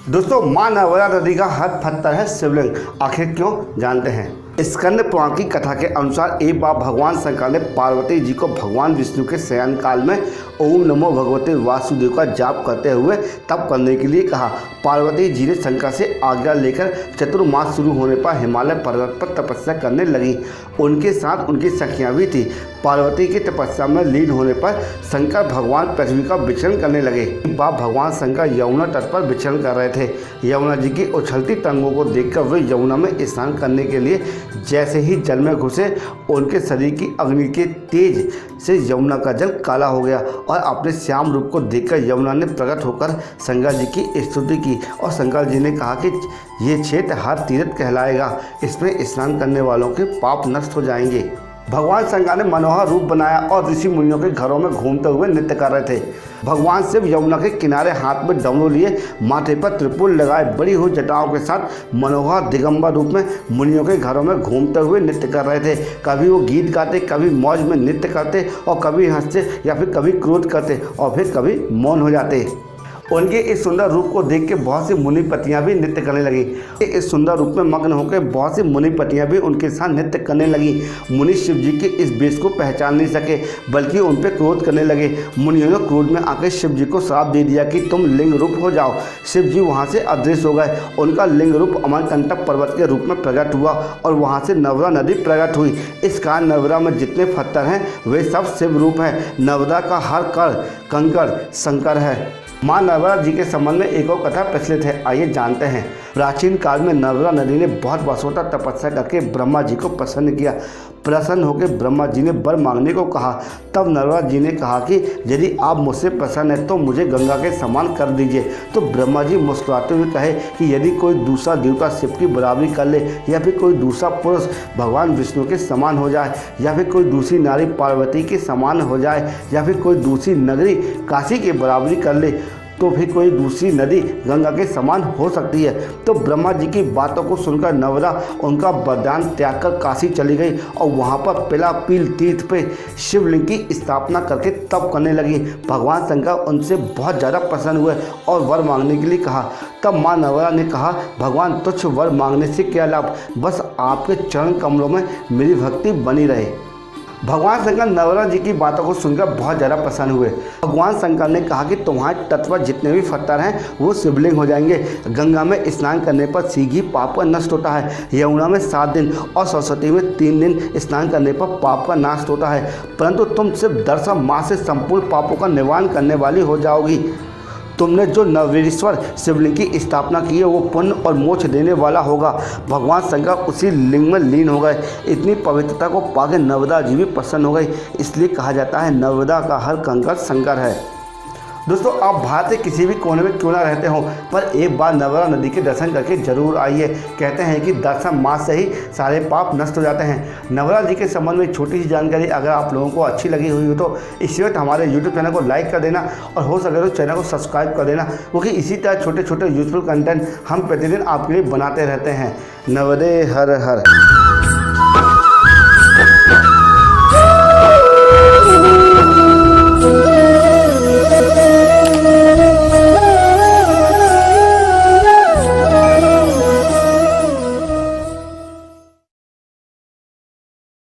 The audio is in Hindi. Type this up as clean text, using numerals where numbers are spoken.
दोस्तों, मां नर्मदा नदी का हर पत्थर है शिवलिंग, आखिर क्यों? जानते हैं। स्कंद पुराण की कथा के अनुसार एक बार भगवान शंकर ने पार्वती जी को भगवान विष्णु के शयन काल में ओम नमो भगवते वासुदेव का जाप करते हुए तप करने के लिए कहा। पार्वती जी ने शंकर से आज्ञा लेकर चतुर्मास शुरू होने पर हिमालय पर्वत पर तपस्या करने लगी। उनके साथ उनकी सखियां भी थी। पार्वती की तपस्या में लीन होने पर शंकर भगवान पृथ्वी का विचरण करने लगे। एक बार भगवान शंकर यमुना तट पर विचरण कर रहे थे। यमुना जी की उछलती तरंगों को देखकर वे यमुना में स्नान करने के लिए जैसे ही जल में घुसे, उनके शरीर की अग्नि के तेज से यमुना का जल काला हो गया और अपने श्याम रूप को देखकर यमुना ने प्रकट होकर शंकर जी की स्तुति की और शंकर जी ने कहा कि ये क्षेत्र हर तीर्थ कहलाएगा, इसमें स्नान करने वालों के पाप नष्ट हो जाएंगे। भगवान शंकर ने मनोहर रूप बनाया और ऋषि मुनियों के घरों में घूमते हुए नृत्य कर रहे थे। भगवान शिव यमुना के किनारे हाथ में डमरू लिए, माथे पर त्रिशूल लगाए, बड़ी हुई जटाओं के साथ मनोहर दिगंबर रूप में मुनियों के घरों में घूमते हुए नृत्य कर रहे थे। कभी वो गीत गाते, कभी मौज में नृत्य करते और कभी हंसते या फिर कभी क्रोध करते और फिर कभी मौन हो जाते। उनके इस सुंदर रूप को देख के बहुत सी मुनिपतियाँ भी नृत्य करने लगी। इस सुंदर रूप में मग्न होकर बहुत सी मुनिपतियाँ भी उनके साथ नृत्य करने लगी। मुनि शिव जी के इस वेश को पहचान नहीं सके, बल्कि उन पर क्रोध करने लगे। मुनियों ने क्रोध में आकर शिव जी को श्राप दे दिया कि तुम लिंग रूप हो जाओ। शिव जी वहाँ से अदृश्य हो गए। उनका लिंग रूप अमरकंटक पर्वत के रूप में प्रकट हुआ और वहाँ से नर्मदा नदी प्रकट हुई। इस कारण नर्मदा में जितने पत्थर हैं वे सब शिव रूप हैं। नर्मदा का हर कण कंकड़ शंकर है। मां नर्मदा जी के संबंध में एक और कथा प्रचलित है, आइए जानते हैं। प्राचीन काल में नर्मदा नदी ने बहुत वर्षों तक तपस्या करके ब्रह्मा जी को प्रसन्न किया। प्रसन्न होकर ब्रह्मा जी ने वर मांगने को कहा। तब नर्मदा जी ने कहा कि यदि आप मुझसे प्रसन्न हैं तो मुझे गंगा के समान कर दीजिए। तो ब्रह्मा जी मुस्कुराते हुए कहे कि यदि कोई दूसरा देवता शिव की बराबरी कर ले, या फिर कोई दूसरा पुरुष भगवान विष्णु के समान हो जाए, या फिर कोई दूसरी नारी पार्वती के समान हो जाए, या फिर कोई दूसरी नगरी काशी की बराबरी कर ले, तो फिर कोई दूसरी नदी गंगा के समान हो सकती है। तो ब्रह्मा जी की बातों को सुनकर नर्मदा उनका वरदान त्याग कर काशी चली गई और वहाँ पर पिलापील तीर्थ पे शिवलिंग की स्थापना करके तप करने लगी। भगवान शंकर उनसे बहुत ज़्यादा प्रसन्न हुए और वर मांगने के लिए कहा। तब माँ नर्मदा ने कहा, भगवान तुच्छ वर मांगने से क्या लाभ, बस आपके चरण कमलों में मेरी भक्ति बनी रहे। भगवान शंकर नर्मदा जी की बातों को सुनकर बहुत ज़्यादा प्रसन्न हुए। भगवान शंकर ने कहा कि तुम्हारे तट पर जितने भी पत्थर हैं वो शिवलिंग हो जाएंगे। गंगा में स्नान करने पर शीघ्र पाप का नष्ट होता है। यमुना में 7 दिन और सरस्वती में 3 दिन स्नान करने पर पाप का नाश होता है। परंतु तुम सिर्फ 10 मास से संपूर्ण पापों का निवारण करने वाली हो जाओगी। तुमने जो नवरेश्वर शिवलिंग की स्थापना की है वो पुण्य और मोक्ष देने वाला होगा। भगवान शंकर उसी लिंग में लीन हो गए। इतनी पवित्रता को पाकर नर्मदा जी भी प्रसन्न हो गई। इसलिए कहा जाता है नर्मदा का हर कंकड़ शंकर है। दोस्तों, आप भारत के किसी भी कोने में क्यों ना रहते हो, पर एक बार नर्मदा नदी के दर्शन करके जरूर आइए। कहते हैं कि दर्शन मात्र से ही सारे पाप नष्ट हो जाते हैं। नर्मदा जी के संबंध में छोटी सी जानकारी अगर आप लोगों को अच्छी लगी हुई हो तो इसी वक्त हमारे यूट्यूब चैनल को लाइक कर देना और हो सके तो चैनल को सब्सक्राइब कर देना, क्योंकि इसी तरह छोटे छोटे यूजफुल कंटेंट हम प्रतिदिन आपके लिए बनाते रहते हैं। नर्मदे हर हर।